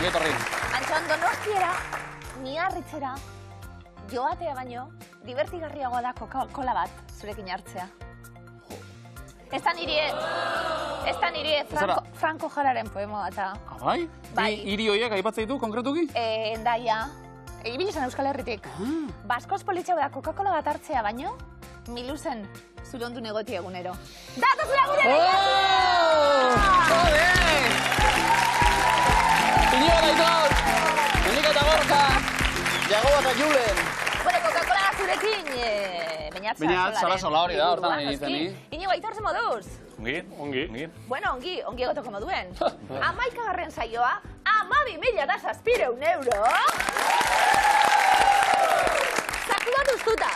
etorri. Antxon, Donostiara, Miarritzera, joatea baino, divertigarriagoa da kola bat zurekin hartzea. Ez da nire Franco Jararen poema eta... Bai? Hiri horiek aipatzen ditu, konkretuki? Endaia. Ibili zen Euskal Herritik. Baskoz politxea da Coca-Cola bat hartzea baino, miluzen zure ondu negoti egunero. Datoz lagunen Joder! Iñigo Aitor, Enika eta Gorka, Jago eta Julen. Bueno, Coca-Cola zurekin, Beñat, sola hori da, hortan egiten ni. Iñigo Aitor ze moduz? Ongi. Bueno, ongi egoteko moduen. 11. saioa, 12.700 euro. Zaku bat ustuta.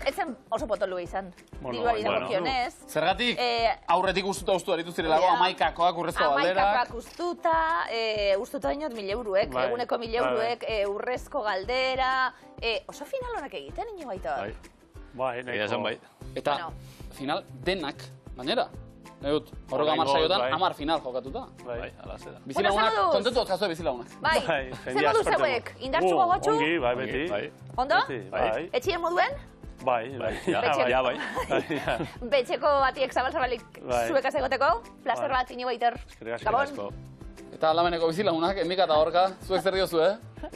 Ezen oso potolua izan. Diruari dagokionez. Zergatik aurretik ustuta aritu zirelago, 11koak urrezko galderak. 11koak ustuta dinot 1.000 euroek, eguneko 1.000 euroek, urrezko galdera. Oso final honak egiten, Iñigo Aitor? Bai, bai. Eta final denak, gainera. Egut, horrega 10 saiotan, 10 final jokatuta. Bai, ala zera. Bizilagunak, kontentu otkazue bizilagunak. Bai, zer modu zeuek? Indartxu gogotxu? Ongi, bai, beti. Ondo? Bai. Etxien moduen? Bai. Betxeko batiek zabal-zabalik zuekaz egoteko. Plazer bat, Iñigo Aitor. Gabon. Eta aldameneko bizilagunak, Enika eta Gorka, zuek zer diozu,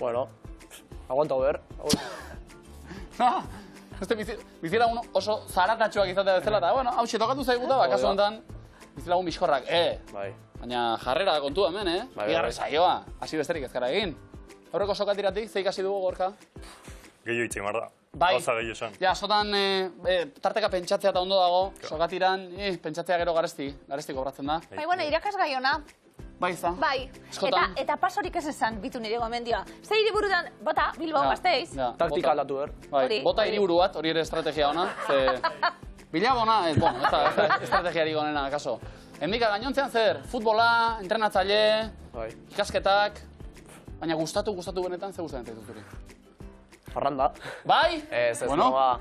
Bueno, aguanta ber. Bizilagun oso zaratatxoak izatea bezala, eta, bueno, hau tokatu zaiguta, kasu honetan, bizilagun bizkorrak, baina jarrera kontu hemen, bigarren saioa, hasi besterik ezkara egin. Aurreko sokatiratik, zeik hasi dugu, Gorka? Gehiago itxein barda. Bai, Gauza gehiago esan. ja, sotan tarteka pentsatzea eta ondo dago, sokatiran, pentsatzea gero garesti kobratzen da. Bai, bueno, irakasgai ona. Bai, izan. Bai, eta pasorik ez esan bitu nire gomendioa. Ze hiriburutan, bota, Bilbao Gasteiz. Taktika aldatu ber. Bai, bota hiriburu bat, hori ere estrategia ona. Bilabona, bueno, ez da estrategiari gonena, kaso. Endika gainontzean zer, futbola, entrenatzaile, ikasketak, baina gustatu benetan, ze gustatzen zaitu zuri? Parranda. Bai? Ez noa.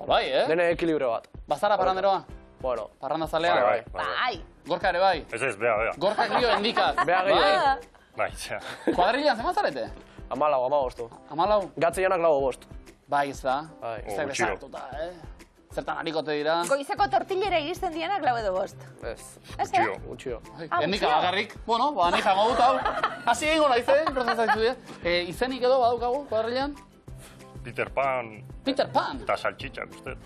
Bai, Dene ekilibrio bat. Bazara parranderoa? Bueno. Parranda zalea? Bai. Gorka ere bai? Ez, bea. Gorka grio endikaz. Bea gehiago. Bai, txea. Kuadrilan, zeman zarete? 14. 14? Gatzeanak 5. Bai, ez da. Bai. Ez da besartuta, Zertan harikote dira. Goizeko tortillera iristen dienak 4 edo 5. Ez. Gutxio. Endika bakarrik. Bueno, ni jango dut hau. Hasi egingo naiz, prozesatzen dira. Izenik edo badaukagu, kuadrilan? Peter Pan. Peter Pan? Eta saltxitxak, uste.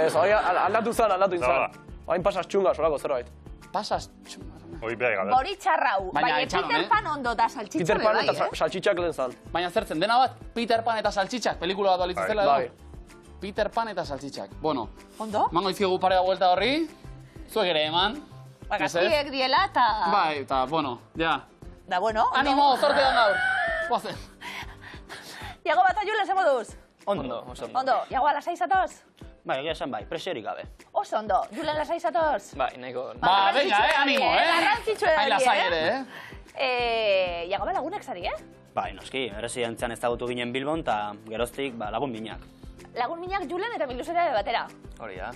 Ez, aldatu izan. Hain pasaz txunga, solako zerbait. Pasaz txunga. Hoi beha gabe. Bori txarrau. Baina Peter Pan ondo da saltxitxa Peter Pan eta saltxitxak lehen zan. Baina zertzen, dena bat, Peter Pan eta saltxitxak, pelikula bat balitzizela edo? Bai. Peter Pan eta saltxitxak. Bueno. Ondo? Mango izkigu pare da vuelta horri. Zuek ere eman. Bagazkiek diela eta... Bai, eta, bueno, ja. Da, bueno, ondo. Animo, zorte dan gaur. Guazen. Iago bat Julen, ze moduz? Ondo. Ondo, Iago lasai zatoz? Bai, egia esan bai, presiorik gabe. Oso ondo, Julen lasai zatoz? Bai, nahiko... Ba, venga, animo, Garrantzitsu edari, Hain lasai ere, Iago bat lagunek zari, Bai, noski, erresidentzian ezagutu ginen Bilbon, eta geroztik lagun minak. Lagun minak Julen eta Milusera batera. Hori da.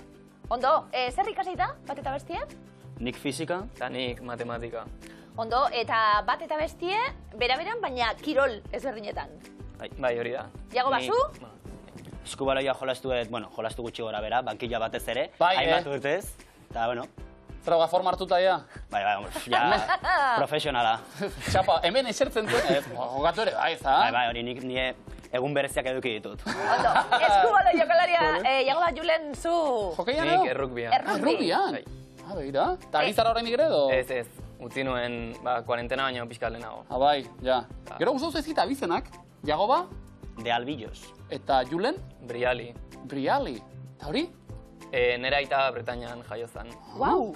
Ondo, zer ikasita, bat eta bestie? Nik fisika, eta nik matematika. Ondo, eta bat eta bestie, bera-beran, baina kirol ezberdinetan. Bai, hori da. Iago bazu? Eskubaloia jolastu gutxi gora bera, bankilla batez ere. Bai, hainbat urtez, eta, bueno. Droga forma hartuta ja? Bai, ja, profesionala. Txapa, hemen esertzen duen, jokatu ere, bai, za? Bai, hori nik nire egun bereziak eduki ditut. Ondo, eskubalo jokalaria, Iago bat Julen zu... Jokeian edo? Nik errukbian. Errukbian? Ah, begira. Eta gizara horrein igre edo? Ez, utzi nuen, kuarentena baina pixka lehenago. Ah, bai, ja. Gero guztau zaizkita abizenak, Jagoba? De Albillos. Eta Julen? Briali. Briali. Eta hori? Nera aita Bretañan jaio zan. Guau!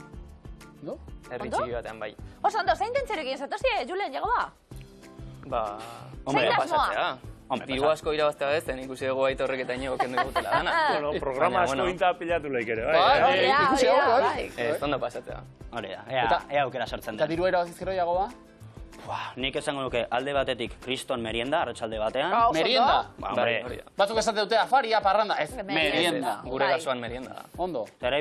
No? Herri txiki batean bai. Oso ondo, zein dentzerekin zatozie, Julen, Jagoba? Ba... Zein pasatzea. Diru asko irabaztea bez, ikusi dugu Aitorrek eta Iñigok kendu digutela dana. Bueno, programa asko inta pilatu leik ere, bai. Ikusi hau, bai. Ez, ondo pasatzea. Hori da, ea aukera sartzen da. Eta diru erabazizkero, Jagoba? Nik esango nuke alde batetik kriston merienda, arratsalde batean. Merienda? Hombre. Batzuk esate dute afaria, parranda. Ez, merienda. Gure kasuan merienda da. Ondo. Eta ere,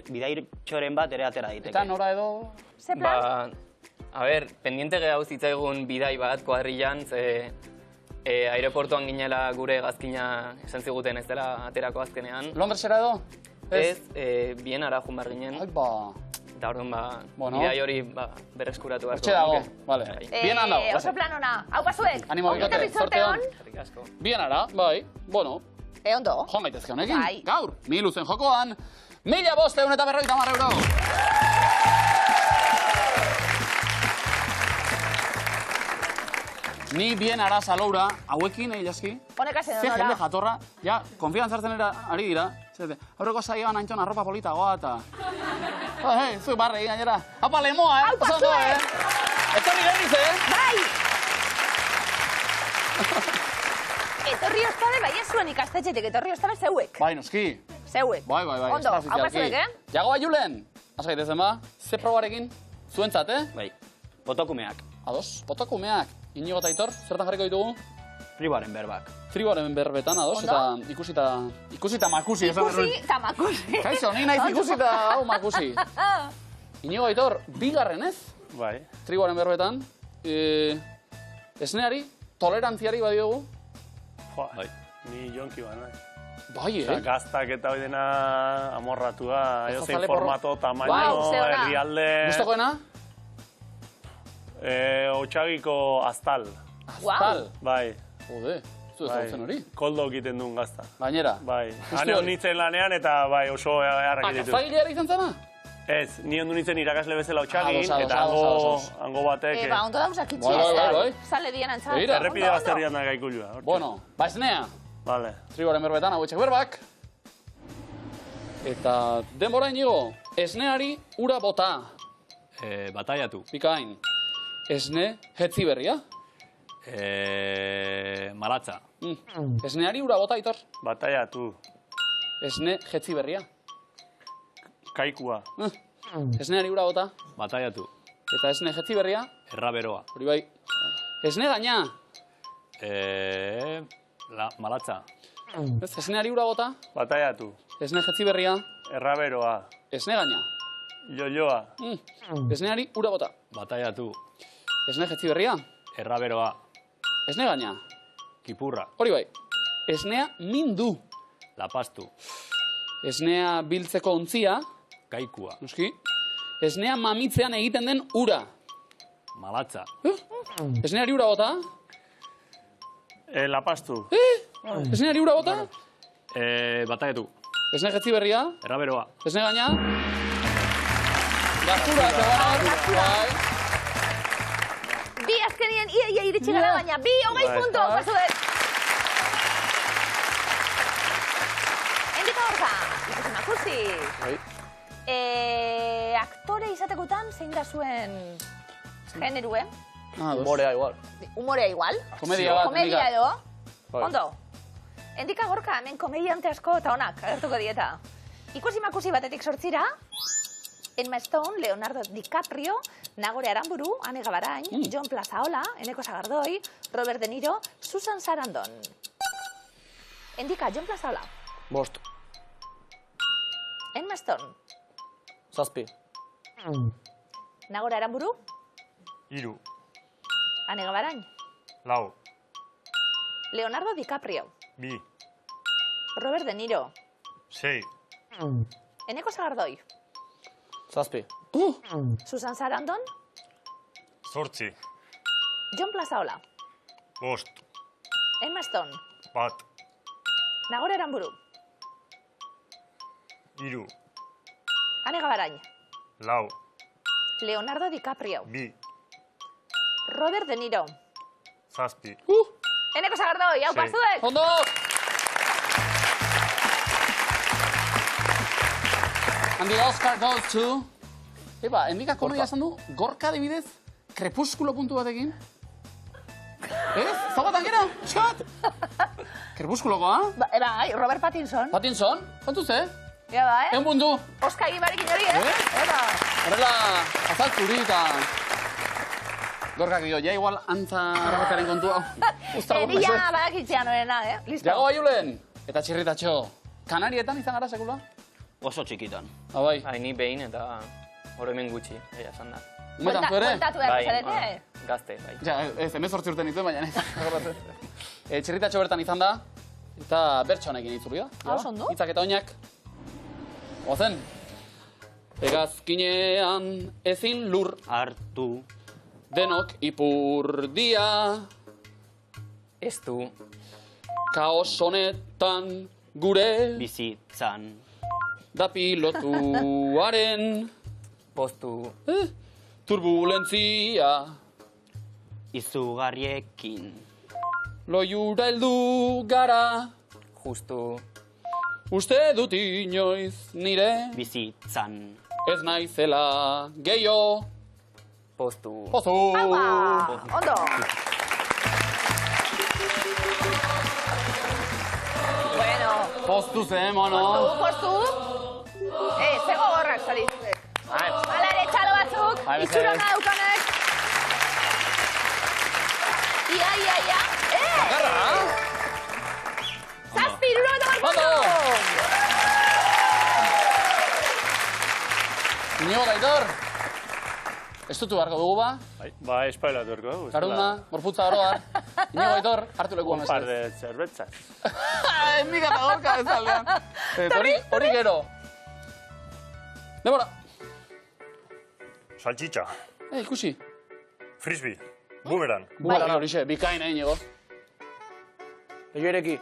bidaitxoren bat ere atera daiteke. Eta nora edo? Ze plan? A ber, pendiente gehauz zitzaigun bidai bat, kuadrillan, ze aireportuan ginela gure gazkina esan ziguten ez dela aterako azkenean. Londresera edo? Ez, Bienara jun behar ginen. Ai, ba... Eta orduan, bidai hori berreskuratu beharko. Hortxe dago, bale. Bienan dago. Oso plan ona. Hau pasuek. Animo bikote, zorte hon. Eskerrik asko. Bienara, bai, bueno, Ondo. joan gaitezke honekin. Bai. Gaur, Miluzen jokoan, 1.550 euro. Ni Bienara Saloura, hauekin, jaski, Honek hazen ze jende honora. jatorra, ja, konfiantzartzen ari dira. Zete, aurreko saioan Antxon arropa politagoa eta... Hei, zu barregi gainera. Apa, lemoa, Aupa, Oso ondo, zuek! Etorri berriz, Bai! Etorri ostade, bai ez zuen ikastetxetik, etorri ostade zeuek. Bai, noski. Zeuek. Bai. Ondo, hau pasuek, Jago Julen, azgaitezen ba, ze probarekin, zuentzat, Bai, botokumeak. Ados, potakumeak, Inigo eta Aitor, zertan jarriko ditugu? Friboaren berbak. Triboren berbetan, ados, Ondo. eta ikusita makusi. esan behar Ikusi eta makusi. Kaixo, ni naiz ikusita hau makusi. Inigo Aitor, bigarren ez, Bai. triboren berbetan, esneari, tolerantziari badiogu, Joa, Bai. ni jonki ba, nahi. bai, Gaztak eta hori dena amorratua, Ez edozein azale porro- formato, tamaino, Wow, ze ona. herrialde... Gustokoena? Otxagiko aztal, Aztal. bai. Jode, zu ez zen hori. Koldo egiten duen gazta. Gainera. Bai, Justu hane hori. nintzen lanean eta bai oso eharrak ditu. Gaztagileara izan zena? Ez, ni ondu nintzen irakasle bezala otxagin, Ados, eta ados. hango batek... Ba, ondo dauz akitxe, Bai. Zale dien antzat. Begira. Errepide bazterrian da gaikulua. Bueno, ba esnea, Vale. triboren berbetan, hauetxek berbak. Eta denbora inigo, esneari ura bota, Bataiatu. bikain. Esne hetzi berria. Malatza. Esneari ura bota, Aitor. Bataiatu. Esne hetzi berria. Kaikua. Esneari ura bota. Bataiatu. Eta esne hetzi berria, Erraberoa. hori bai. Esne gaina. Malatza. Ez, esneari ura bota. Bataiatu. Esne hetzi berria, Erraberoa. esne gaina. Jojoa. Esneari ura bota. Bataiatu. Esne hetzi berria, Erraberoa. esne gaina. Kipurra. Hori bai. Esnea mindu. Lapastu. Esnea biltzeko ontzia, Kaikua. noski. Esnea mamitzean egiten den ura. Malatza. Esneari ura bota. Lapastu. Esneari ura bota. Bataiatu. Esne jetzi berria. Erraberoa. Esne gaina. Gaztura, bai. Bi azkenien ia iritsi gara baina, bi hogei Bai. puntu, pasuet. Endika horka, ikusi makusi. Bai. Aktore izatekotan zein da zuen generue? Humorea igual. Humorea igual? Komedia bat, Komedia Endika. edo? Bai. Ondo. Endika gorka, hemen komediante asko eta onak, agertuko dieta. Ikusi makusi batetik sortzira, Emma Stone, Leonardo DiCaprio, Nagore Aramburu, Ane Gabarain, Jon Plazaola, Eneko Sagardoi, Robert De Niro, Susan Sarandon. Endika, Jon Plazaola, Bost. Emma Stone, Zazpi. Nagore Aramburu, Hiru. Ane Gabarain, Lau. Leonardo DiCaprio, Bi. Robert De Niro, Sei. Eneko Sagardoi, Zazpi. Susan Sarandon, Zortzi. Jon Plazaola, Bost. Emma Stone, Bat. Nagore Aramburu, Hiru. Ane Gabarain, Lau. Leonardo DiCaprio, Bi. Robert De Niro, Zazpi. Eneko Sagardoi, hau Sei. pazuek! Ondo! And the Oscar goes to... Eba, Endika komedia esan du, gorka adibidez, krepuskulo puntu batekin. Ez? Zagatan gero? Txat! Krepuskulokoa? Bai, Robert Pattinson. Pattinson? Kontuz, Ja ba, Egun puntu. Oska egibarekin hori, Eba. Horrela, azaltzuri eta... Gorkak dio, ja igual antza arrabakaren kontua. Eria badakitzean horrena, Listo. Jago baiulen, eta txirritatxo. Kanarietan izan gara sekula? Oso txikitan. Abai. Bai, ni behin eta hor hemen gutxi, esan da. Umetan zu ere? Bueltatu behar zarete. Gazte, bai. Ja, ez, 18 urte nituen, baina ez. Txirritatxo bertan izan da, eta bertsoanekin itzuli da. Oso ondo. Hitzak eta oinak. Ozen. Hegazkinean ezin lur Hartu. denok ipurdia. Ez du. Kaos honetan gure Bizitzan. da pilotuaren Postu. turbulentzia. Izugarriekin. Loiura heldu gara, Justu. uste dut inoiz nire Bizitzan. ez naizela gehiago. Postu. Pozu! Apa, ondo. Bueno, Postu zen, mono. postu. Zego gorrak zarizue. Hala ere txalo batzuk, Bai, itxura mesedez. daukanek. Ia. Bakarra! Zazpi, hirurogeita bat Ondo! puntu. Inigo Aitor, estutu beharko dugu ba, Ba, espailatu erko dugu. karunda, morputza oroa. Inigo Aitor, hartu lekuan Un par mesedez. de cervezas. Emiga eta gorka ez aldean. Hori gero. Demora. Salchicha. Ikusi. Frisbee. Boomerang. Buela, horixe, bikain egin ego. Egioreki.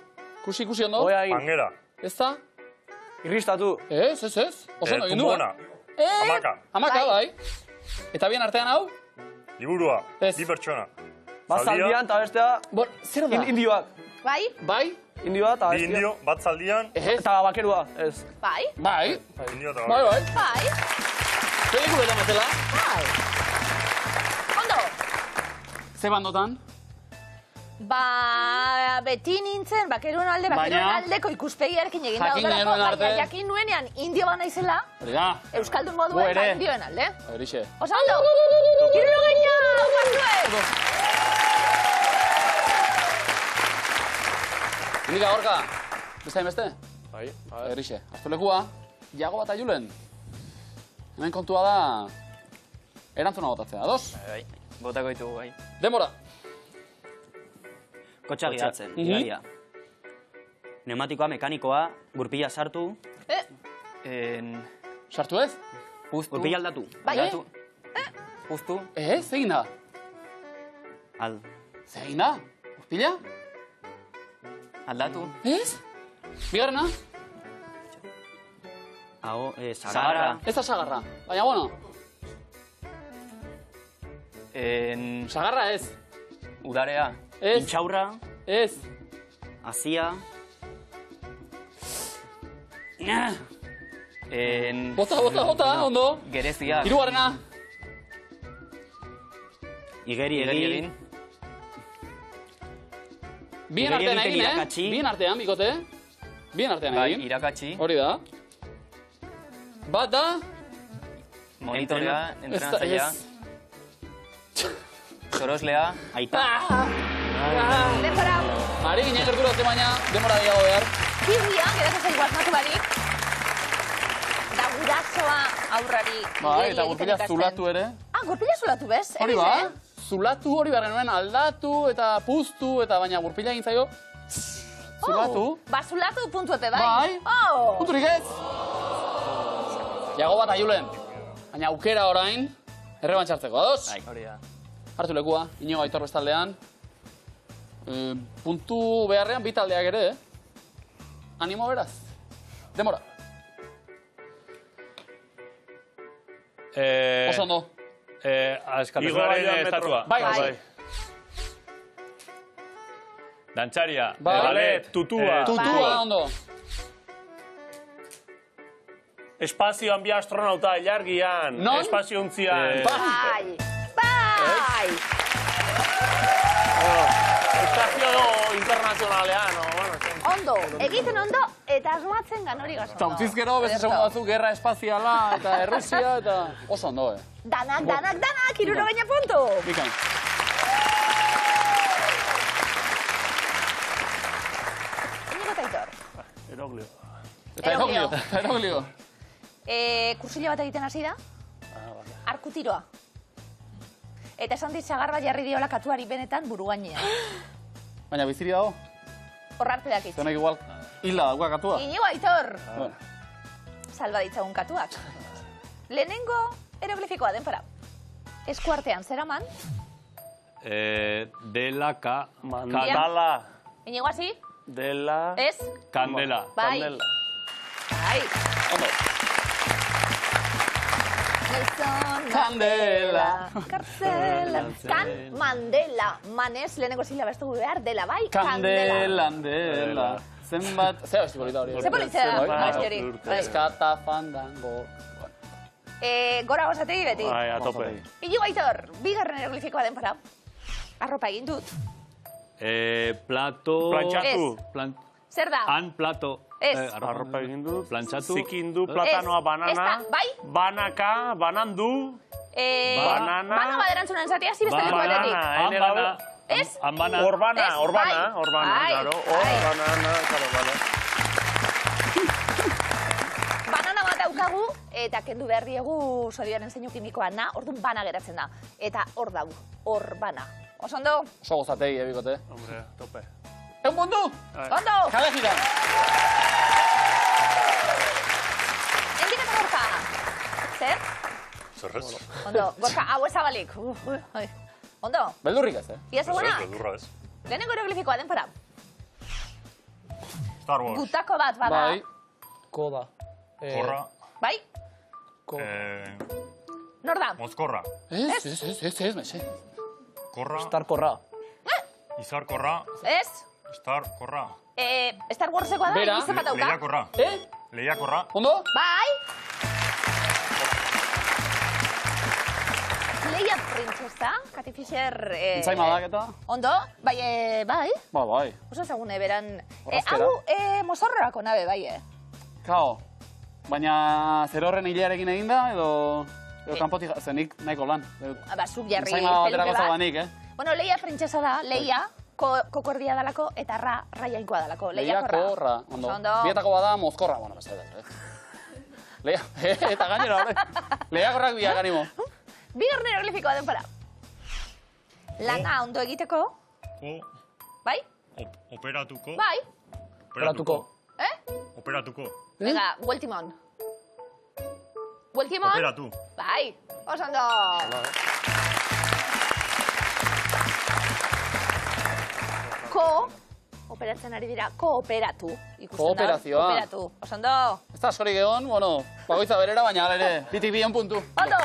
Ikusi ondo. Oia egin. Pangera. Ez da? Irristatu. Ez. Oso ondo egin du. Tumbona. Hamaka. Hamaka, bai. Eta bien artean hau? Liburua. Ez. Bi pertsona. Bat zaldian eta bestea Zer da? indioak. Bai, Bai? Indioa eta Bi bestea. indio, bat zaldian. Ez. Eta bakerua, ez. bai, Bai. Indio eta Bai, bai. bai, Pelikuletan bezala. bai. Ondo. Ze bandotan? Ba, beti nintzen, bakeruen aldeko ikuspegiarekin egin Jakin daudelako, genuen arte. baina jakin nuenean indio ba naizela, Hori da. euskaldun Gu moduen ere. ba indioen alde. Horixe. Oso ondo, hirurogeita batzuek. Indika gorka. Beste beste? Bai, Horixe. Aztu lekua. Jago bat aiulen. Hemen kontua da... Erantzuna botatzea. Ados? Bai. Botako ditugu, bai. Demora. Kotxa gidatzen, Mhm. gidaria. Pneumatikoa, mekanikoa, gurpila sartu, Sartu ez? Justu. gurpila aldatu. Bai, Aldatu. Justu. Ez, egin da. Al. Zer egin da? Guzpila? Aldatu. Ez? Bigarrena? Hau, Sagarra. sagarra. Ez da sagarra. Baina, bueno, Sagarra ez. Udarea. ez, Intxaurra, ez. azia. Bota, ondo. Gerezia. Hirugarrena. Igeri Igeri egin. egin. Bien Igeri artean egiten egin, irakatsi. Bien artean, bikote. Bien artean Bai, egin. irakatsi. Hori da. Bat da... Monitorea, Ez da- entrenatzailea. ez. Soroslea. Aita. denbora, Ari ginen gerturatzen baina, demora gehiago behar. birria, geratzen zaigu asmatu barik. Da gurasoa aurrari Bai, igeri eta egiten gurpila ikasten. zulatu ere. Ah, gurpila zulatu bez? Hori Egiz, ba, zulatu hori behar genuen aldatu eta puztu eta baina gurpila egin zaio. Zulatu. Ba, zulatu puntu epe, bai? Bai. Oh. Punturik ez. Jago bat aiulen. Baina aukera orain, errebantxartzeko, ados? Bai. Hori da. Hartu lekua, Inigo Aitor bestaldean. Puntu beharrean bi taldeak ere, Animo beraz. Demora. Oso ondo. Askatasunaren estatua. Bai, Bai. Dantzaria. Bai. Ballet. Tutua. Tutua ondo. Espazioan bi astronauta ilargian. Non? Espaziontzian. Bai. Bai. Estazio internazionalean. Ondo, egiten ondo, eta asmatzen ganori gazo. Eta utziz gero, beste segundo batzuk, gerra espaziala eta Errusia eta oso ondo, Danak, hirurogeita puntu. Bikain. Inigo eta Aitor. Eroglio. Eta eroglio. Kursila bat egiten hasi da? Arku tiroa. eta esan dit sagar bat jarri diola katuari benetan buru gainean. Baina biziri dago? Hor arte dakit. Zenek igual hila dagoa katua. Inigo Aitor, Bueno, salba ditzagun katuak. Lehenengo eroglifikoa denpara. Esku artean zeraman, Dela Mandala. inigo hasi, Dela. ez? Candela. Bai. Candela. Bai. ondo. Gizona Candela. Kartzela. Kan Mandela. Manez, lehenengo silaba ez dugu behar, dela bai, kandela. Kandela. Zenbat... Zer abesti polita hori? Ze polita da, Bai, abesti hori. Bai. Eskata fandango. Gora gozategi beti. Bai, a tope. Inigo Aitor, bigarren eroglifikoa denpara. Arropa egin dut. Plato... Plantxatu. Zer da? Han plato. Ez. Arropa egin du. Plantxatu. Zikindu, platanoa, Ez. banana. Ez da, bai? Banaka, banandu. Banana. Bana baderantzunan zatea, zibe Banana, batetik. ene gabe. Ez? Hanbana. Orbana, Ez, orbana, bai. orbana, Bai, claro. bai. Banana, claro, vale. Banana bat daukagu, eta kendu behar diegu sodioaren zeinu kimikoa na, orduan bana geratzen da. Eta hor dago, hor bana. Osondo? Oso gozategi, bikote. Hombre, tope. Egun mundu! Ondo! Jale gira! Endik eta gorka. Zer? Zerrez? Ondo, gorka, hau ezabalik. Ondo? Beldurrik ez, Ia zegoena? Beldurra ez. Lehenengo eroglifikoa denpara. Star Wars. Gutako bat bada. Bai. Koda. Korra. Bai? Nor da? Mozkorra. Ez, mexe. Korra. Star korra. Izar korra. Ez? Star korra. Star Warsekoa da, Bera. izen bat dauka. Lehiakorra. Lehiakorra. Ondo? Bai? Leia Princesa, Katy Fisher... Entzaima daketa? Ondo? Bai, bai? Ba, bai. Oso ezagune beran... Horrazkera. Hau, mozorroako nabe, bai, Kao. Baina zer horren hilearekin egin da, edo kanpotik zenik nahiko lan. Ba, zuk jarri Entzaima peluke baterako bat. zabanik, Bueno, Leia Princesa da, Leia, kokordia dalako, eta rajainkoa dalako. Leia korra. Ondo. Ondo. Bietako bada mozkorra, bueno, beste. Leia, eta gainera hori. Lehiakorrak biak animo. Bigarren eroglifikoa denpara. Lana ondo egiteko, bai? Operatuko. Bai? Operatuko. Operatuko. Venga, Bueltimon. Bueltimon? Operatu. Bai, oso ondo. Operatzen ari dira, kooperatu. Ikusten da, Kooperazioa. Kooperatu, oso ondo. Ez da askorik egon, bueno, bagoitza berera, baina ala ere, bitik bion puntu. Ondo.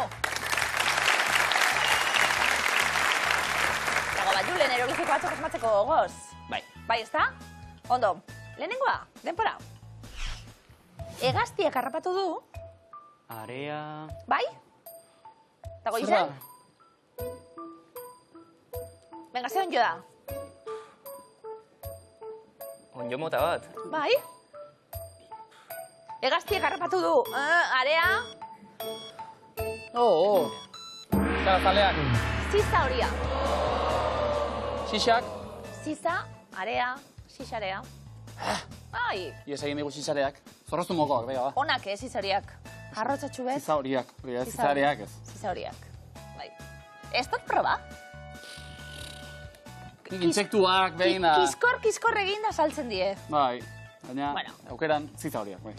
Dago bat, Julen, eroglifiko batzuk esmatzeko gogoz. Bai. Bai, ez da? Ondo. Lehenengoa, denpora. Hegaztiak harrapatu du, Area... bai? Dago izen? Venga, ze onjo da? Onjo mota bat. Bai? Hegaztiak harrapatu du, area, Zara zaleak. ziza horia. Xixak. Ziza, area, xixarea. Bai, Ies egin digu xixareak. Zorroztu mokoak, bega, ba. onak ez zizoriak. Arrotzatxu bez, Ziza horiak. Zizareak ez. ziza horiak. Bai. Ez dut proba? Intsektuak, behina. Kiskor eginda saltzen die. Bai. Baina, Bueno. aukeran ziza horiak, bai.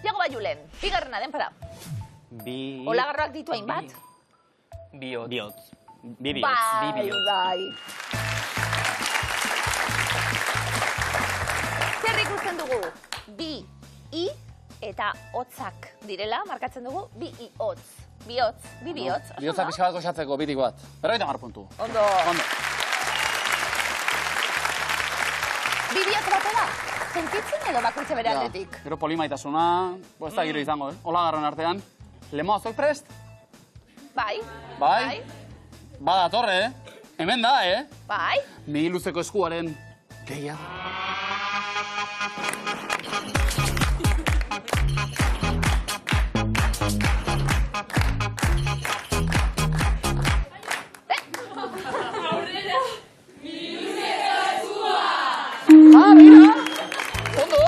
Jago bat Julen, bigarrena denpara. Bi... Olagarroak ditu hainbat? Biot. Bihotz. Bi bihotz. Bai, bai. Zer ikusten dugu? Bi, i, eta hotzak direla, markatzen dugu, bi, i, hotz. Bihotz, bi bihotz. oso Bihotza ondo. pixka bat goxatzeko, bitik bat. 50 puntu. Ondo. Ondo. Bi bihotz batela? Sentitzen edo bakoitza bere aldetik? Gero polimaitasuna, ez da giro izango, Olagarron artean. Lemoa, zuek prest? Bai. Bai? Bada torre, Hemen da, Bai. Ni luzeko eskuaren lehia. Mira! Ondo?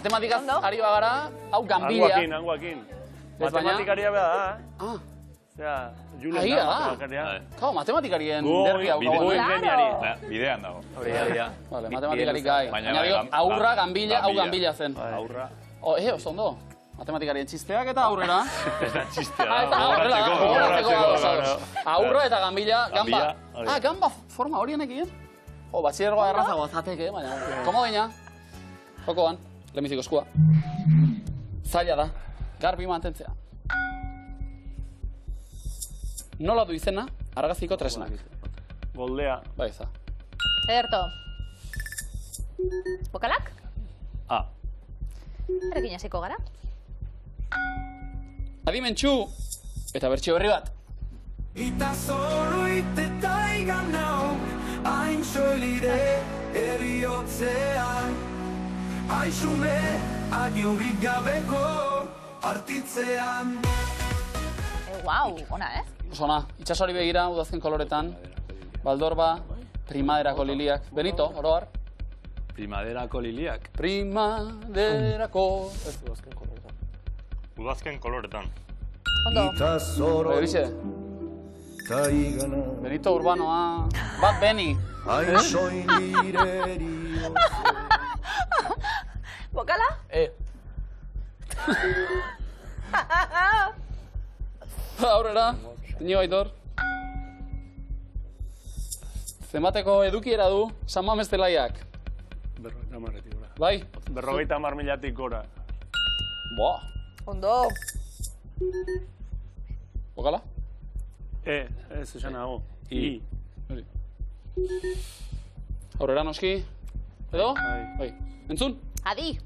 matematikaz ari bagara, hau ganbila. Hangoakin. Ez baina? Matematikaria beha da, Ah, Osea, Julen Ahia da, da. matematikaria. Kau, matematikarien Gu derbi hau. ingeniari. Bidean dago. Vale, matematikarik gai. Baina Baina bai, digo, aurra, ganbila, hau ganbila. ganbila zen. Aurra. Oso ondo. Matematikarien txisteak eta aurrera. Ez da txistea. Aurra eta ganbila, gamba. Ganbila, Gamba forma horienek egin? Batxillergoa errazago zateke, baina... Komo gaina? Jokoan, lemiziko eskua. Zaila da, garbi mantentzea. Nola du izena, argaziko tresnak. Goldea. Bai, za. Ederto. Bokalak? A. Erekin hasiko gara. Adimentxu! Eta bertxio berri bat. Eta zoroite taigan nau, hain soilire eriotzean. Aixume, adiorik gabeko artitzean. Guau, ona, Osona, itxasori begira, udazken koloretan. Baldorba, primaderako liliak. Benito, oroar. Primaderako liliak. Primaderako... Ez udazken koloretan. Udazken koloretan. Ondo. Horixe. Benito Urbanoa... Bat Beni. Bokala? Aurrera, Iñigo Aitor. Zenbateko edukiera du San Mames zelaiak? Bai? 50.000-tik gora. Boa. Ondo. Bokala? Ez esan nago. I. Aurrera noski. Edo? Bai. Entzun? Adi.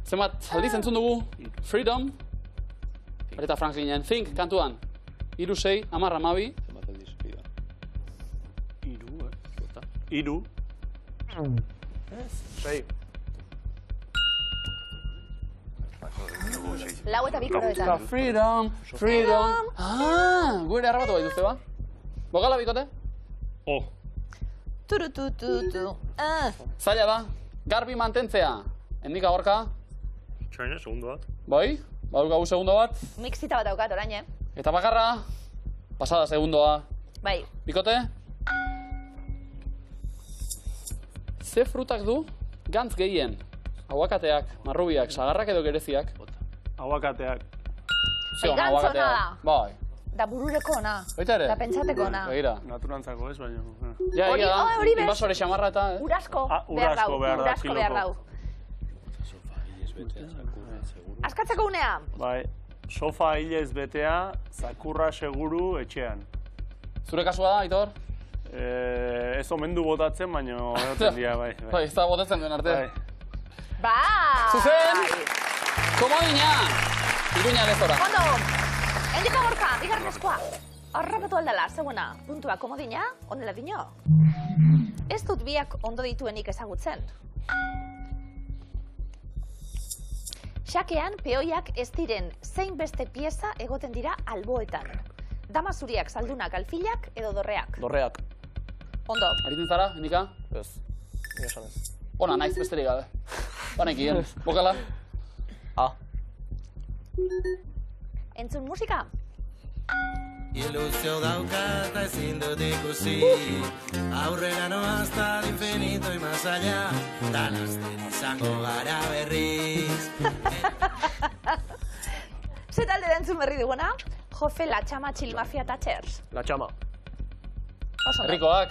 Zenbat, aldiz entzun dugu? Freedom. Eta Franklinen Think kantuan. 3, 6, 10, 12. Iru. 6. Lau eta bi koroetan. Freedom, freedom. Gure arrabatu bai duzte ba? Bokala bikote? O. Turutututu. Zaila da, garbi mantentzea. Endika gorka? Txaina, segundo bat. Bai? Badukagu segundo bat. Mixita bat daukat orain, Eta bakarra, pasada segundoa. Bai. Bikote? Ze frutak du gantz gehien? Aguakateak, marrubiak, sagarrak edo gereziak? Aguakateak. Zion, Gantz aguakateak. ona da. Bai. Da burureko ona. Baita ere? Da pentsateko ona. Begira. Naturantzako ez, baina... Ja, Hori- egia da, hori bez. invasore xamarra eta... Urasko urasko behar da, Urasko behar kiloko. dau. Askatzeko unea. Bai, sofa hilez betea, zakurra seguru etxean. Zure kasua da, Aitor? Ez omen du botatzen, baina egoten dira, bai. Bai, ez da botatzen duen arte. Ba! Zuzen! Komodina! Iruña lezora. Ondo! Endika gorka, bigarren eskoa. Arrapatu aldala, zegoena, puntua komodina, onela dino. Ez dut biak ondo dituenik ezagutzen. Xakean, peoiak ez diren zein beste pieza egoten dira alboetan. Dama zuriak, saldunak, alfilak edo dorreak. Dorreak. Ondo. Aritzen zara, Endika? Ez. Esan ez. Ona, naiz besterik gabe. Banekien. Bokala? A. Entzun musika? Ilusio daukat ezin dut ikusi Aurrera noa hasta el infinito y más allá Danazten izango gara berriz Ze talde da entzun berri duguna? Jofe, La Chama, Chill Mafia eta Chers. La Chama. Oso ondo. Herrikoak.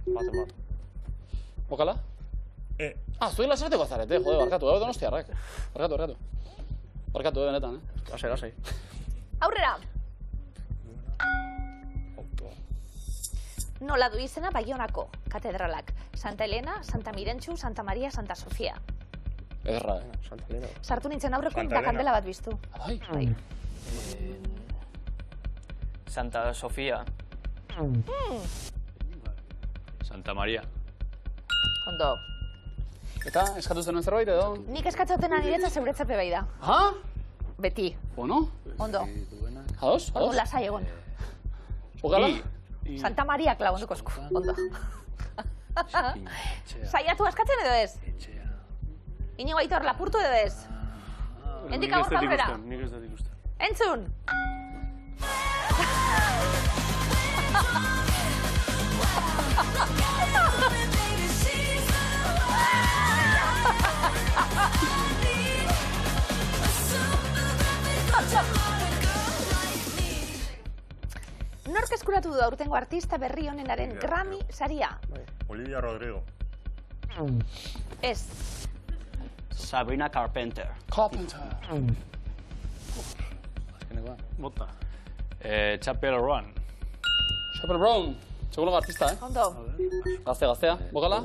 Baten bat. Bokala? Zuei lasarteko zarete, jode, barkatu, donostiarrak. Barkatu. Barkatu, benetan, Lasai. Aurrera! Nola du izena Baionako katedralak. Santa Elena, Santa Mirentxu, Santa Maria, Santa Sofia. Ederra, Santa Elena. Sartu nintzen aurrekon Santa da Elena. kandela bat biztu. Bai. Santa Sofia. Santa Maria. Ondo. Eta, eskatu zenuen zerbait edo? Nik eskatzautena niretza zeuretzape bai da. Ha? Beti. Bueno? Ondo. Ados? Ordu lasai egon. Bokala? Santa Mariak lagunduko esku. Ondo. Saiatu askatzen edo ez? Inigo Aitor lapurtu edo ez? Hendik agorka aurrera. Nik ez dut ikusten. Entzun! Nork eskuratu du aurtengo artista berri honenaren Grammy saria? Olivia Rodrigo. Ez. Sabrina Carpenter. Carpenter. Bota. Chapel Roan. Chappell Brown. Segundo artista, Ondo. Gaztea. Bokala?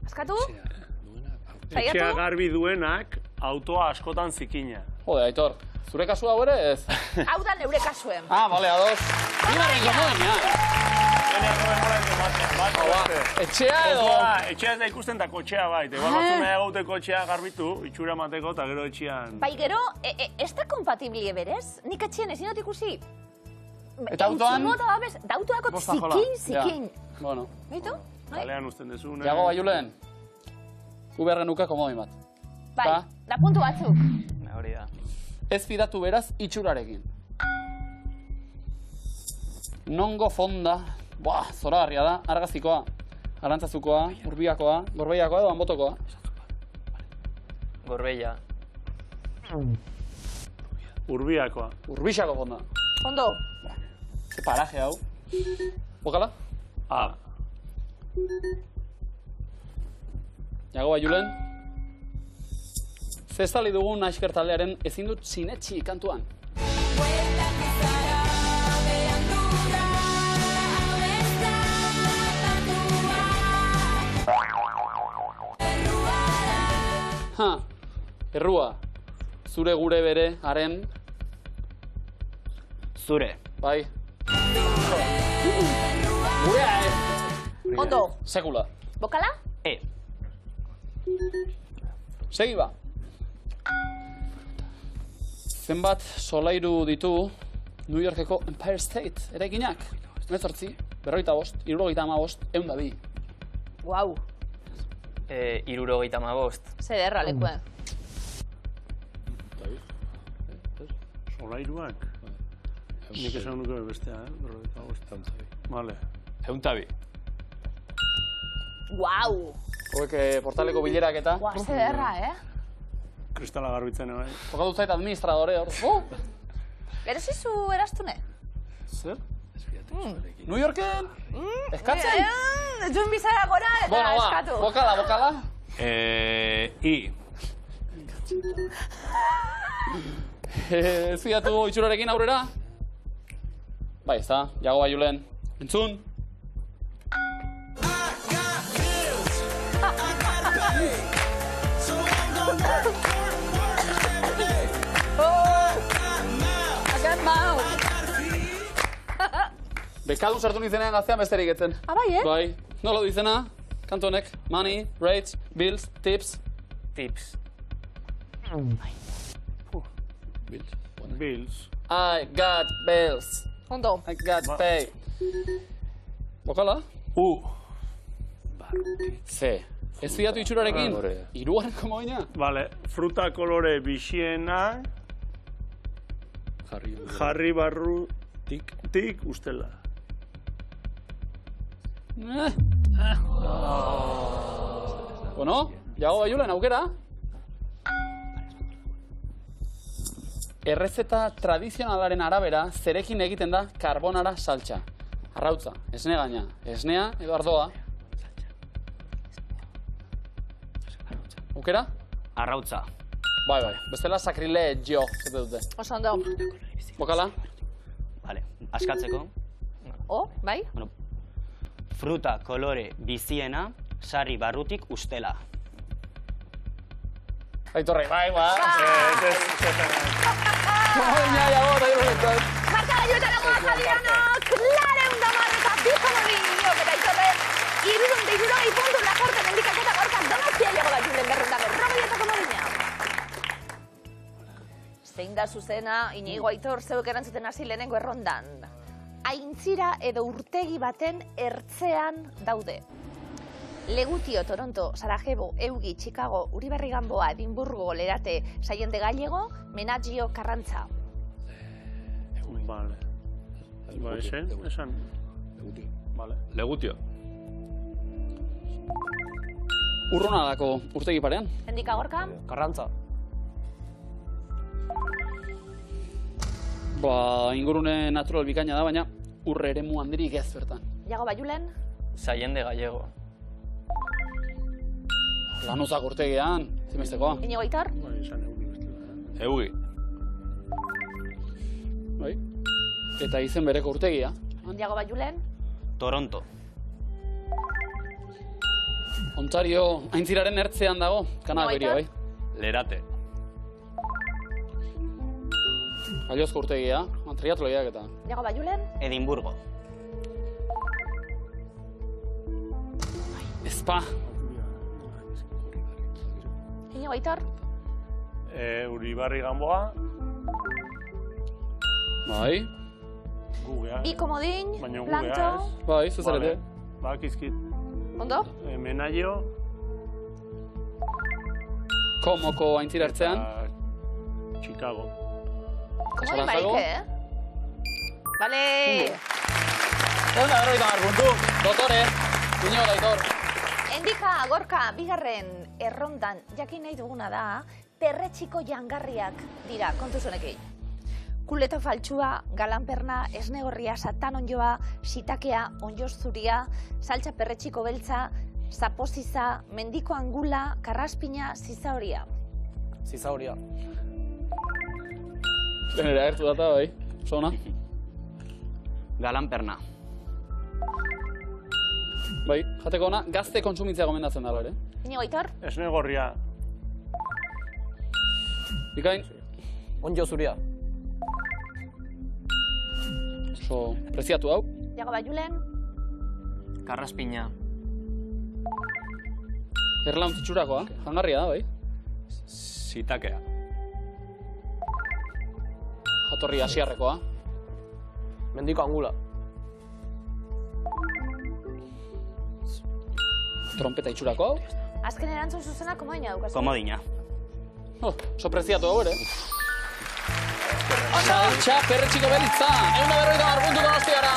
Askatu? Etxea Saiatu? garbi duenak autoa askotan zikina. Jode, Aitor. Zure kasu hau ere ez? Hau da neure kasuen. Vale, ados. Bigarren komoina. Etxea edo... Etxea ez da ikusten da kotxea bait. Egal batzu nahi gaute kotxea garbitu, itxura mateko eta gero etxean... Bai, gero, ez da kompatiblie berez? Nik etxean ezin dut ikusi. Eta autoan? Da autoako Bostajola. zikin. Bueno. Baitu? Kalean usten dezu. Jago Baiulen. Uberren nuka komodin bat. Bai, Ta? da puntu batzuk. Hori da. Ez fidatu beraz itxurarekin. Nongo fonda, zoragarria da, argazikoa, arantzazukoa, urbiakoa, gorbeiakoa edo anbotokoa. Gorbeia. Urbiakoa. Urbixako fonda. Ondo. Ze paraje hau. Bokala? Jago Baiulen. Zestali dugun Aisker taldearen ezin dut sinetxi kantuan. Errua. Zure gure bere, haren. Zure. Bai. Gurea, Ondo. Sekula. Bokala? Segi ba. Zenbat solairu ditu New Yorkeko Empire State eraikinak? 18, 45, 75, 102. Guau. 75. Zer derra lekuen. Solairuak? Nik esan nuke bestea, Vale. 102. Guau. Hauek portaleko bilerak eta... Guau, zer derra, Kristala garbitzen, bai. Jokatu zait administradore hor. Gerezizu erastune? Zer? New Yorken? Eskatzen? Duen bizara gora eta Bueno, ba, eskatu. bokala. I. Ez fidatu itxurarekin aurrera? Bai, ez da, Jago Baiulen. Entzun? Bekadu sartu nizenean gaztean besterik etzen. Bai, Bai, nola du izena? Kantu honek, money, rates, bills, tips. Tips. Bills. I got bills. Ondo. I got pay. Bokala? C. Ez fidatu itxurarekin? Hirugarren komoina? Vale, fruta kolore bixiena, jarri barru tik ustela. Bueno, Jago Baiulen aukera. Errezeta tradizionalaren arabera zerekin egiten da karbonara saltxa. Arrautza, esne gaina, esnea edo ardoa. Aukera? Arrautza. Bai, bestela sacrilegio, zete dute. Oso ondo. Bokala? Vale, askatzeko. Bai? Bueno, fruta kolore biziena, sarri barrutik ustela. Aitorre, bai. Komoina, Jago Baiulen. Marka gaiuetan agoaz adianok, lareunda marreta bikomodin niok eta Aitorre, irurun puntu lakorten endikaketa gorka Donostia Jago Baiulen berrunda berrogeita komodina. Galdera zuzena, Inigo Aitor, zeuek erantzuten hasi lehenengo errondan. Aintzira edo urtegi baten ertzean daude. Legutio, Toronto, Sarajevo, Eugi, Chicago, Uribarri Gamboa, Edimburgo, Lerate, Sallente Gallego, Menaggio, Karrantza. Vale. Ba, esan. Vale. Legutio. Urronagako urtegi parean. Endika Gorka, Karrantza. Ingurune natural bikaina da, baina urre eremu handirik ez bertan. Iago Bayulen, Sallente Gallego. Lanuzak urtegian, zimestekoa. Inigo Aitor, Ba, esan Eugi bestela. Eugi. Bai. Eta izen bereko urtegia. Iago Bayulen, Toronto. Ontario aintziraren ertzean dago, Kanadako hiria, bai. Lerate. Aliozko urtegia, triatloiak eta. Iago Bayulen, Edimburgo. Ezpa. Inigo Aitor, Uribarri Gamboa, Bai, Gugea. Bi Komodin, Baina Gugea, Planto, ez? bai, zuzarete. Bakizkit. ondo? Menaggio. Komoko aintzira ertzean. Chicago. Komodin Sarajevo. barike, Vale! Egun da, puntu. Dotore, Inigo Aitor. Endika, Gorka, bigarren errondan jakin nahi duguna da, perretxiko jangarriak dira, kontu zunekin. Kuleta faltsua, galanperna, esnegorria, satan onjoa, sitakea, onjoz zuria, saltza perretxiko beltza, zapoziza, mendiko angula, karraspina, ziza horia. Ziza horia. Denera agertu data, bai. Zona. Galanperna. Bai, jateko ona, gazte kontsumitzea gomendatzen dago ere. Inigo Aitor, Esnegorria. Bikain, Onjo zuria. oso preziatu hau. Iago Bayulen, Karraspina. Erlauntz itxurakoa, jangarria da, bai. Sitakea. Jatorri asiarrekoa. Mendiko angula. Trompeta itxurako hau. azken erantzun zuzena komodina dukazu. Komodina. Oso preziatu hau ere. Saltxa perretxiko belitza, 150 puntu Donostiara.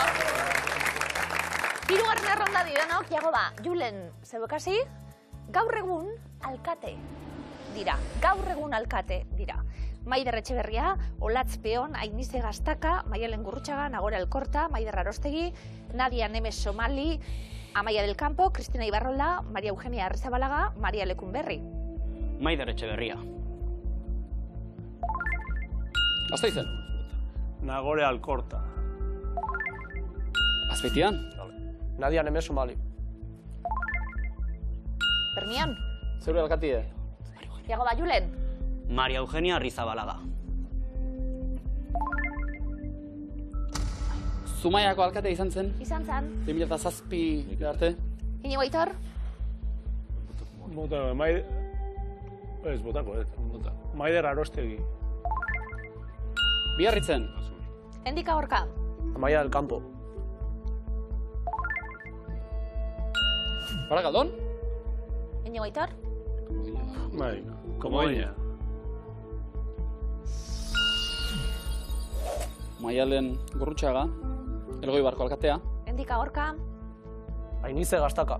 Hirugarren erronda direnok, Iago ba, Julen zeukasi, gaur egun alkate dira. Gaur egun alkate dira. Maider Etxeberria, Olatz Peon, Ainize Gaztaka, Maialen Gurrutxaga, Nagore Alkorta, Maider Arostegi, Nadia Nemes Somali, Amaia del Campo, Cristina Ibarrola, Maria Eugenia Arrizabalaga, Maria Lekunberri. Maider Etxeberria. Azta izen? Nagore Alkorta. Azpeitian? Nadia Nemes Somali. Bermian, Zeure alkatie? Iago ba, Julen. Maria Eugenia Arrizabalaga. Zumaiako alkate izan zen, Izan zan, 2007 arte. Inigo Aitor, Maider Arostegi. Biarritzen? Endika Gorka, Amaia del Campo. Barakaldon? Inigo Aitor, Bai, Komodina. Maialen Gurrutxaga, Elgoi Barko alkatea. Endika Gorka, Ainize Gaztaka.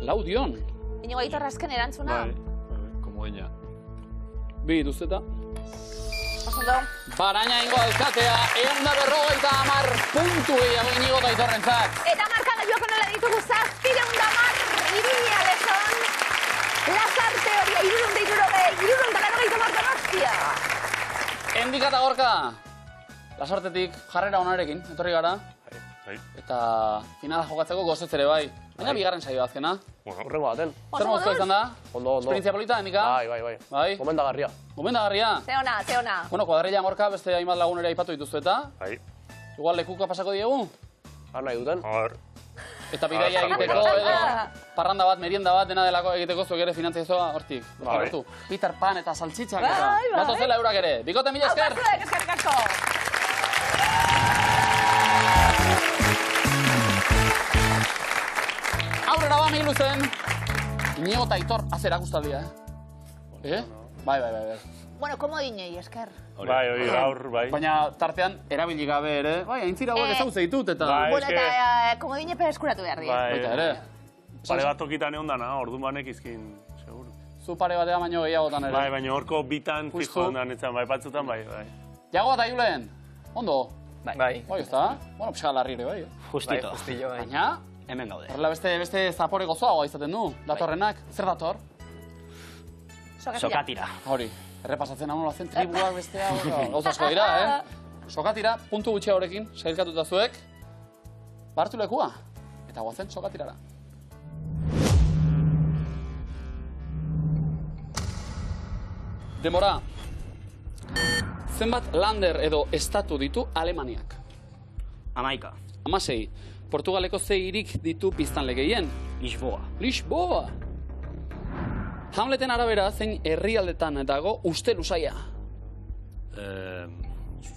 Laudion. Inigo Aitor azken erantzuna. Komodina. Bi dituzteta. Osondo, Baraina ingo alkatea, 150 puntu gehiago Inigo eta Aitorrentzat. eta markagailuak nola ditugu 710, Iruña Lezon, Lasarte hori, 360, Donostia. Endika eta Gorka. Lasartetik jarrera onarekin, etorri gara. Bai. Eta finala jokatzeko gozetz ere bai. Baina bigarren saio azkena. Horrengo baten. Zer moztu izan da? Ondo. Esperientzia polita, Endika? Bai. Bai? Gomendagarria. Gomendagarria. Zeona. Bueno, kuadrillan Gorka beste hainbat lagun ere aipatu dituzu eta. Bai. Igual lekuka pasako diegu? Har nahi duten. Hor. Eta bidaia egiteko edo parranda bat, merienda bat, dena delako egiteko zuek ere finantziazioa hortik. Peter Pan eta saltzitzak eta datozela eurak ere. Bikote, mila esker! Eskerrik asko! Aurrera ba, milu zen! Inigo eta Aitor, az erakustaldia, Bai. Bueno, komo dinei, esker. Bai, hori gaur, bai. Baina tartean erabili gabe ere, bai, aintzira hauek ezagutze ditut eta... Bueno, eta komo dine eskuratu behar dira. Baita ere. Pare bat tokitan egon dana, orduan banek izkin, seguru. Zu pare batea baino gehiagotan ere. Bai, baina horko bitan fijo ondan etzan, bai, batzutan, bai. Jago eta Julen, ondo? Bai. Bai, ez da? Bueno, pixka larrire, bai. Justito. Bai. Baina, Hemen gaude. horrela beste zapore gozoagoa izaten du, datorrenak. Zer dator? Sokatira. Hori, errepasatzen hau zen tribuak bestea, gauza asko dira, Sokatira, puntu gutxi horrekin, sailkatuta zuek, bartu lekua, eta guazen sokatirara. Demora, zenbat lander edo estatu ditu Alemaniak? 11. 16. Portugaleko ze hirik ditu biztanle gehien? Lisboa. Lisboa! Hamleten arabera zein herrialdetan dago uste lusaia?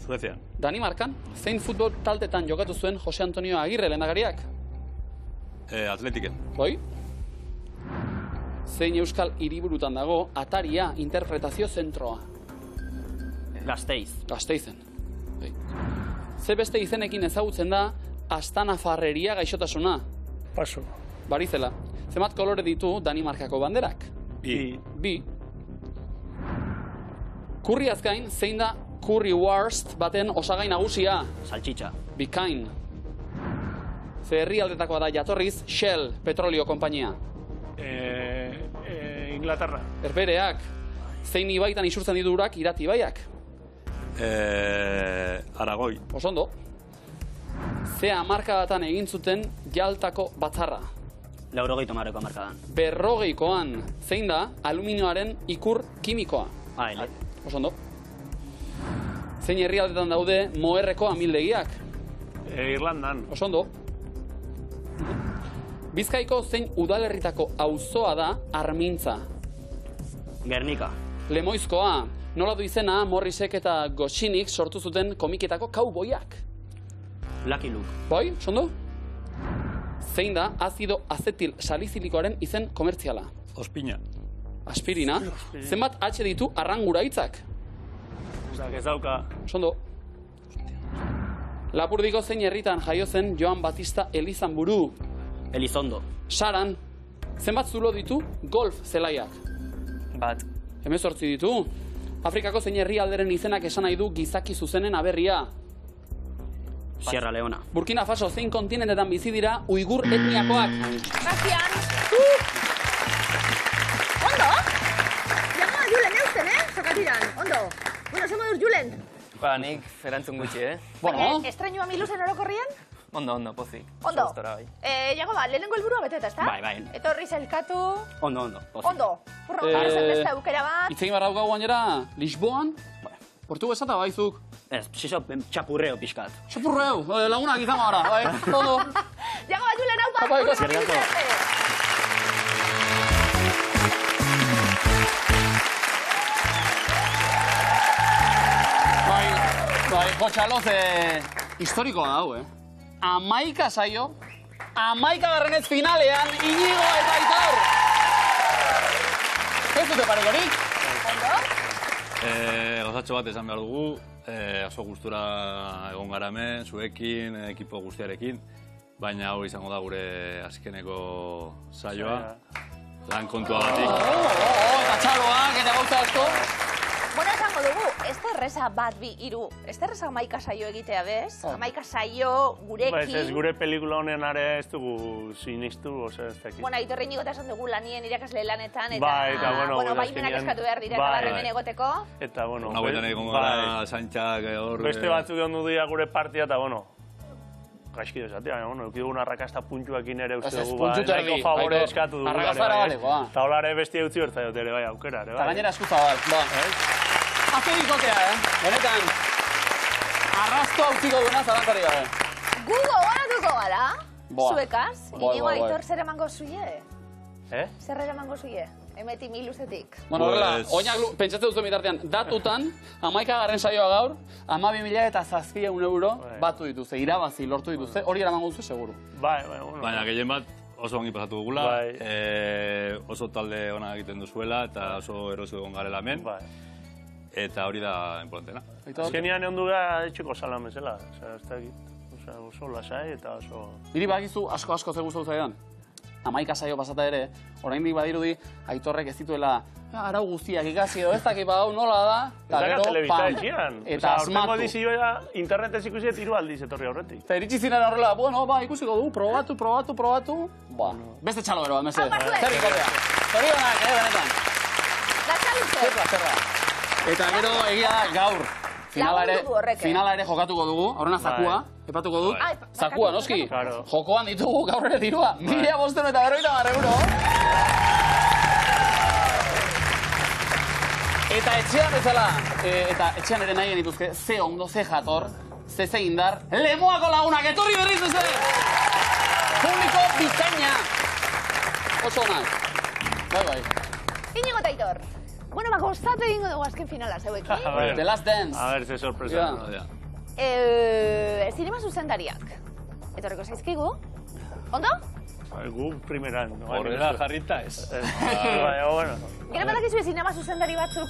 Suezian. Danimarkan, zein futbol taldetan jokatu zuen Jose Antonio Agirre lehendakariak? Atletiken. Bai? Zein euskal hiriburutan dago Ataria interpretazio zentroa? Gasteiz. Gasteizen. Bai. Ze beste izenekin ezagutzen da Astanafarreria gaixotasuna? Paso. Barizela. Zenbat kolore ditu Danimarkako banderak? Bi. Kurriaz gain, zein da currywurst baten osagai nagusia? Saltxitxa. Bikain. Ze herrialdetakoa da jatorriz Shell petrolio konpainia? Inglaterra. Berbereak. Zein ibaitan isurtzen ditu urak Irati ibaiak? Aragoi. Osondo. Ze hamarkadatan egin zuten Jaltako batzarra? 80 markadan. 50koan. Zein da aluminioaren ikur kimikoa? Ele. Osondo. Zein herrialdetan daude Moerreko amildegiak? Irlandan. Osondo. Bizkaiko zein udalerritako auzoa da Armintza? Gernika. Lemoizkoa. Nola du izena Morrisek eta Goscinik sortu zuten komiketako kauboiak? Lucky Luke. Bai, osondo? Zein da azido azetil salizilikoaren izen komertziala? Ospina. Aspirina. Zenbat H ditu arrangura hitzak? Ez dauka. Osondo. Lapurdiko zein herritan jaio zen Joan Batista Elizanburu? Elizondo. Saran. Zenbat zulo ditu golf zelaiak? Bat. 18 ditu. Afrikako zein herrialderen izenak esan nahi du gizaki zuzenen aberria? Sierra Leona. Burkina Faso zein kontinentetan bizi dira uigur etniakoak? Bastian! Ondo? Jagoa Julen eusten, Sokatiran, ondo. Bueno, ze moduz Julen? Ba, nik erantzun gutxi, Bueno. Estrenua miluzen orokorrian? Ondo, pozik. Ondo. Gustora, bai. Jagoa, lehenengo helburua beteta, ezta? Bai. Etorri zelkatu... Ondo. Pozik. Ondo. Purro, beste aukera bat. Itzegin barra daukagu gainera, Lisboan? Portuguesa eta baizuk. Ez, xiso txapurreo pixkat. Txapurreu, lagunak izango gara, bai, ondo. Jagoa Julen, hau bat! Apa, ikos. Bai, Potxaloz, historikoa da hau, 11 saio, 11 finalean, Inigo eta Aitor! Ez dute parekorik? Gauzatxo bat esan behar dugu, oso gustura egon gara hemen, zuekin, ekipo guztiarekin, baina hau izango da gure azkeneko saioa, lan kontua batik. Eta txaloak, eta gauza asko. Bueno, esango dugu, ez da erreza bat, bi, hiru. Ez da erreza 11 saio egitea, bez? 11 saio gurekin. Ez gure pelikula honen are ez dugu sinistu, oza ez dakit. Bueno, Aitor Inigo eta esan dugu lanien irakasle lanetan, eta... Bai, eta bueno, baimenak eskatu behar dira, eta barremen egoteko. Eta, bueno... Hauetan egon gara, Santxak, hor... Beste batzuk egon dira gure partia, eta, bueno... Gaizki dezatea, bueno, eukidugun arrakasta puntxuakin ere uste dugu, nahiko favore eskatu dugu. Arrakazara balekoa. Eta holare besti eutzi bertzaiot ere, bai, aukera ere, bai. Eta gainera eskuzabal, ba. Azterikotea, Benetan, arrasto hautziko duena zalantzari gabe. Gu gogoratuko gara, Zuekaz, Inigo Aitor zer emango zuie? Zer emango zuie? Emeti miluzetik. Bueno, horrela, oinak pentsatzen duzu bitartean, datutan, 11. saioa gaur, 12.700 euro batu dituzte, irabazi lortu dituzte, hori eramango duzu, seguru. Baina gehien bat oso ongi pasatu dugula, oso talde ona egiten duzuela, eta oso eroso egon garela hemen, eta hori da importantena. Azkenian egon duga etxeko salan bezala, oso lasai eta oso... Niri bakizu asko ze gustatu zaidan. 11 saio pasata ere, oraindik badirudi Aitorrek ez dituela arau guztiak ikasi edo ez dakit hau nola da, eta gero pam. Eta asmatu. Hortengo dizioa internetez ikusiet 3 aldiz etorri aurretik. Eta iritsi ziren horrela, bueno, ikusiko dugu, probatu. Beste txalo beroa, mese. Zer ikotea. Zorionak, benetan. Gatzaluze. Eta gero egia gaur. Finala ere jokatuko dugu, horrena zakua, epatuko dut. Zakua, noski, jokoan ditugu gaur ere dirua. 1.550 euro. Eta etxean bezala, eta etxean ere nahi genituzke, ze ondo, ze jator, ze indar, Lemoako lagunak, etorri berriz ez publiko bikaina. Oso onak. Bai. Inigo eta Aitor. Bueno, gozatu egingo dugu azken finala zeuekin. The Last Dance. A ver, ze sorpresa. Zinema zuzendariak. Etorriko zaizkigu. Ondo? Gu primeran. Horrela jarrita ez. Bueno. Gero badakizue zinema zuzendari batzuk,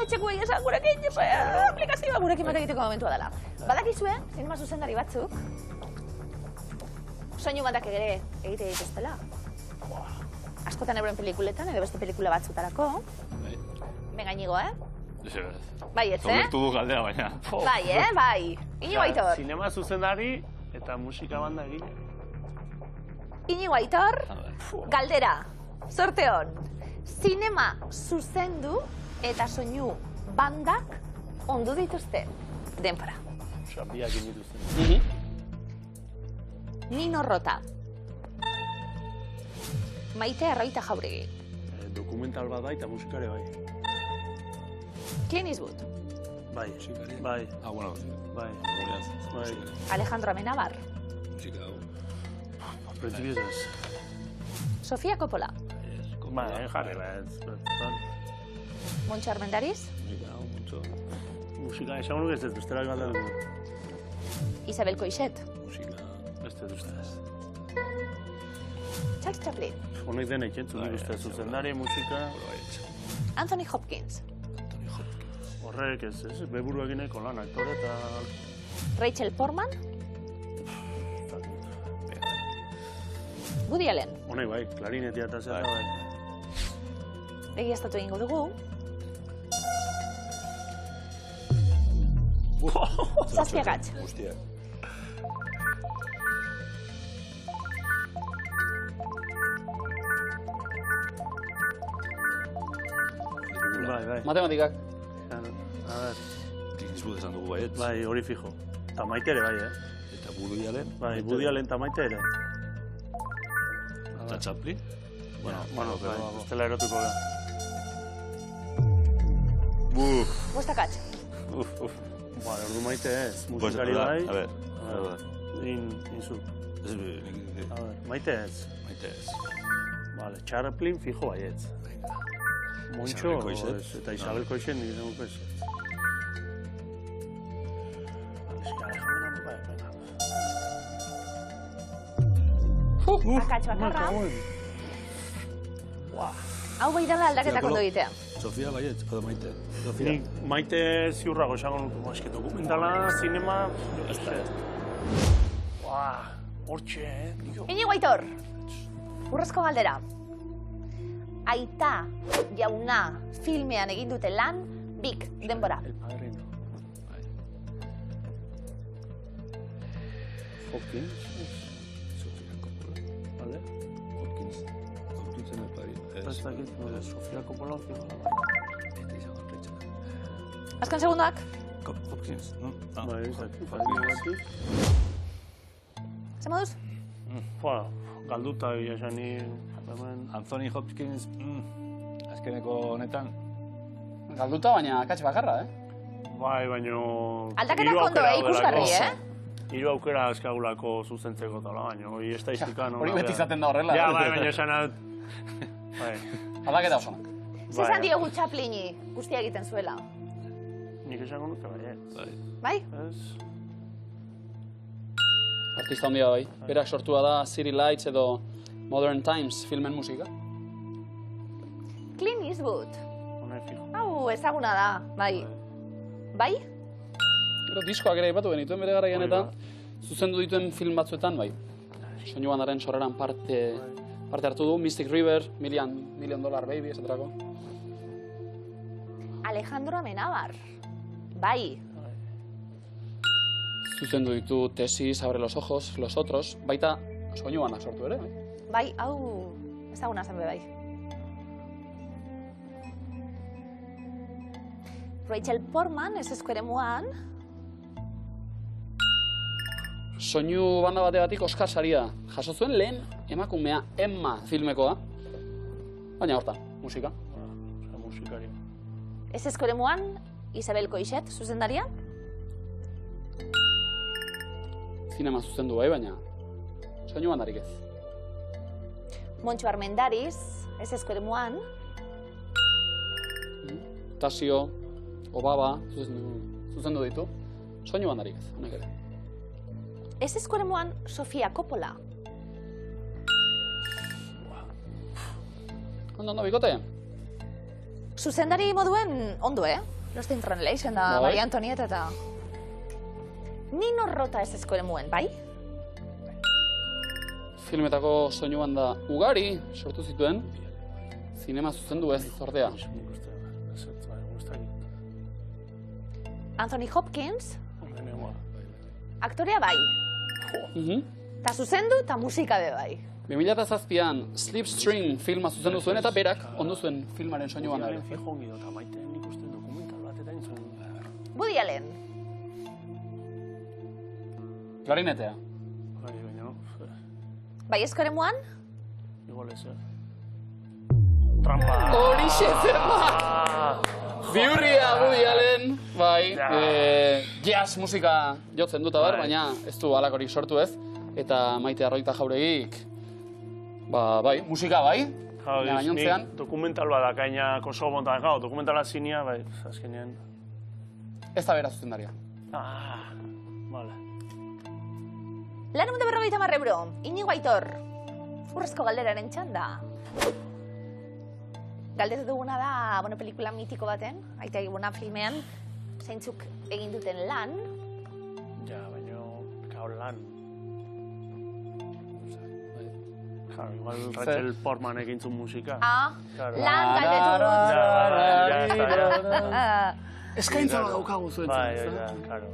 etxeko egia gurekin, aplikazioa gurekin bat egiteko momentua dela. Badakizue zinema zuzendari batzuk, soinu batak ere egite dituztela. Askotan euren pelikuletan, edo beste pelikula batzutarako. Venga, Inigo, Bai, ez, Obertu du galdea, baina. Bai. Inigo Aitor. Zinema zuzendari eta musika banda egine. Inigo Aitor, galdera, sorte hon. Zinema zuzendu eta soinu bandak ondu dituzte. Denpora. Biak inituzten. Nino Rota. Maite Arroita Jauregi. Dokumental bat bai eta musikare bai. Clint Eastwood. Bai. Bueno, bai. Alejandro Amenábar. Musika hau. Principios ez. Sofía Coppola. Jarri ez. Montxo Armendariz. Musika hau, mucho. Musika esan ez dut, ustera galda dugu. Isabel Coixet. Musika. Ez dut ustez. Charles Chaplin. Honek denek entzun nik uste zuzendari, musika... Anthony Hopkins. Horrek ez, beburuak ineko lan, aktore eta... Rachel Portman. Woody Allen. Honek bai, klarinetia eta zera bai. Egiaztatu egingo dugu. Zazpi agatz. Bai. Matematikak. A ver. Clint Eastwood esan dugu baietz. Bai, hori fijo. Ta Maite ere bai, Eta Woody Allen. Bai, Woody Allen ta Maite ere. Eta Chaplin. Bueno, ez dela erotuko da. Bostakatz. Ordu Maite ez, musikari bai. A ver. Inzu. Maite ez. Vale, Chaplin fijo baietz. Montxo, eta Isabel Coixet nik izango ez. Akatz bakarra. Hau bai dela aldaketak ondo egitea. Sofia baietz, edo Maite. Nik Maite ziurrago esango nuke, eski dokumentala, zinema... Hortxe, Inigo Aitor, urrezko galdera. Aita jauna filmean egin dute lan, bik, denbora. El Padrino. Hopkins. Sofia Coppola. Vale. Hopkins en El Padrino. Ez dakit, Sofia Coppola filmala. Azken segundoak. Hopkins, no? Bai, ez dakit, Padrino batik. Zer moduz? Galduta egia esan ni... Anthony Hopkins, azkeneko honetan. Galduta, baina akats bakarra, Bai, baino... Aldaketak ondo, ikusgarri, Hiru aukera azkagulako zuzentzeko tala, baina hori estadistika no. Hori beti izaten da horrela. Ja, bai, baina esan alt. Aldaketa osonak. Zezan diogu Chaplini guztia egiten zuela. Nik esango nuke, bai, Bai? ez. Artista handia bai. Berak sortua da City Lights edo Modern Times filmen musika. Clint Eastwood. Hone fijo. Hau ezaguna da, bai. Bai? Gero diskoak ere aipatu genituen bere garaian eta zuzendu dituen film batzuetan, bai. Soinu bandaren sorreran parte hartu du, Mystic River, Million Dollar Baby, esaterako. Alejandro Amenábar. Bai. Zuzendu ditu Tesis, Abre los Ojos, Los Otros, baita soinu bandak sortu ere, bai. Bai, hau ezaguna zen be bai. Rachel Portman, ez eremuan. Soinu banda bategatik Oscar saria jaso zuen lehen emakumea Emma filmekoa. Baina horta, musika. Musikari. Ez eremuan, Isabel Coixet, zuzendaria. Zinema zuzendu bai, baina soinu bandarik ez. Montxo Armendariz, ez eremuan. Tasio, Obaba, zuzendu ditu. Soinu bandarik ez, honek ere. Ez eremuan, Sofia Coppola. Ondo, bikote? Zuzendari moduen ondo, Lost in Translation da Bai. Maria Antonieta eta... Nino Rota ez eremuan, bai? Filmetako soinu banda ugari sortu zituen. Zinema zuzendu ez, ordea. Anthony Hopkins. Aktorea bai. Ta zuzendu eta musika be bai. 2007an Slipstream filma zuzendu zuen eta berak ondo zuen filmaren soinu banda ere. Fijo ongi dut, amaite nik uste dokumental bat eta entzun. Woody Allen. Klarinetea. Bai, baina, Bai eremuan? igual ez, Trampa! Horixe zer da! Biurria Woody Allen, bai, jazz musika jotzen dut abar, baina ez du halakorik sortu ez. Eta Maite Arroita Jauregik, bai, musika bai, baina gainontzean. Dokumental bat dakaina Kosovo montan, dokumentala zinia, bai, azkenean. Ez da bera zuzendaria. Vale. Laneun da 50 euro, Inigo Aitor. Urrezko galderaren txanda. Galdetu duguna da, pelikula mitiko baten, aita eguna filmean, zeintzuk egin duten lan. Ja, baina, lan. Igual Rachel Portman egin zuen musika. Lan galdetu dut. Eskaintza bat daukagu zuen. Bai, claro.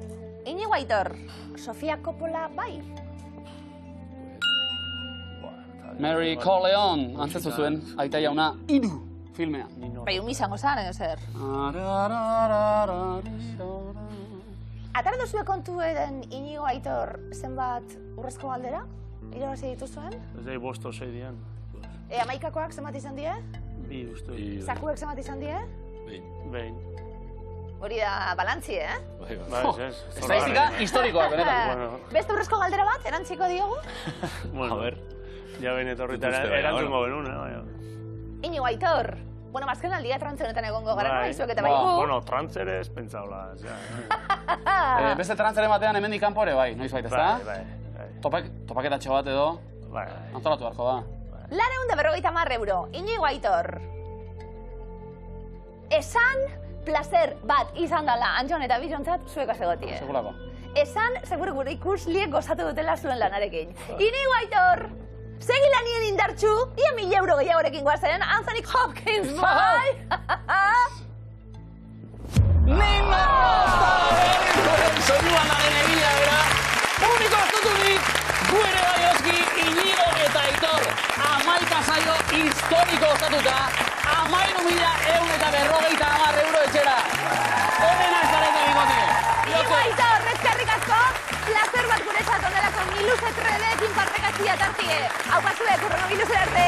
Inigo Aitor, Sofia Coppola bai. Mary Corleone, antzezu zuen, aita jauna, 3 filmea. Bai, izango zan, zer. Atara duzue kontuen Inigo Aitor zenbat urrezko galdera? Irabazi dituzuen? Ez da, 5 o 6 dian. Amaikakoak zenbat izan die? 2 uste. Zakuek zenbat izan die? Behin. Hori da balantzi, Bai, ez. Estadistika historikoak, benetan. Beste urrezko galdera bat, erantziko diogu? Bueno, ja behin etorrita erantzungo benun, Inigo Aitor, azken aldia trantzenetan egongo gara, noizuek eta bai gu. Bueno, trantzere ez pentsaula. Beste trantzere batean hemendik kanpore, bai, noiz baita, ez da? Bai. Topaketatxo bat edo, antolatu beharko da. Laneun da 50 euro, Inigo Aitor. Esan placer bat izan dela, Antxon eta Bizontzat, zuek azegotie. Segulako. Esan, seguru gure ikusliek gozatu dutela zuen lanarekin. Inigo Aitor, segi lanien indartxu, ia 1000 euro gehiagorekin guazen, Anthony Hopkins, bai! Nima Rota, soinu bandaren egilea bera, publiko astutunik, gu ere bai oski, Inigo eta Aitor, 11 saio historiko ostatuta, 13.150 euro etxera. Horrena ez zarete bikote. Inigo Aitor, ezkerrik asko, placer bat guretzat onelako miluze tredekin partekatzia tartie. Hau pasuek, urrengo miluze arte.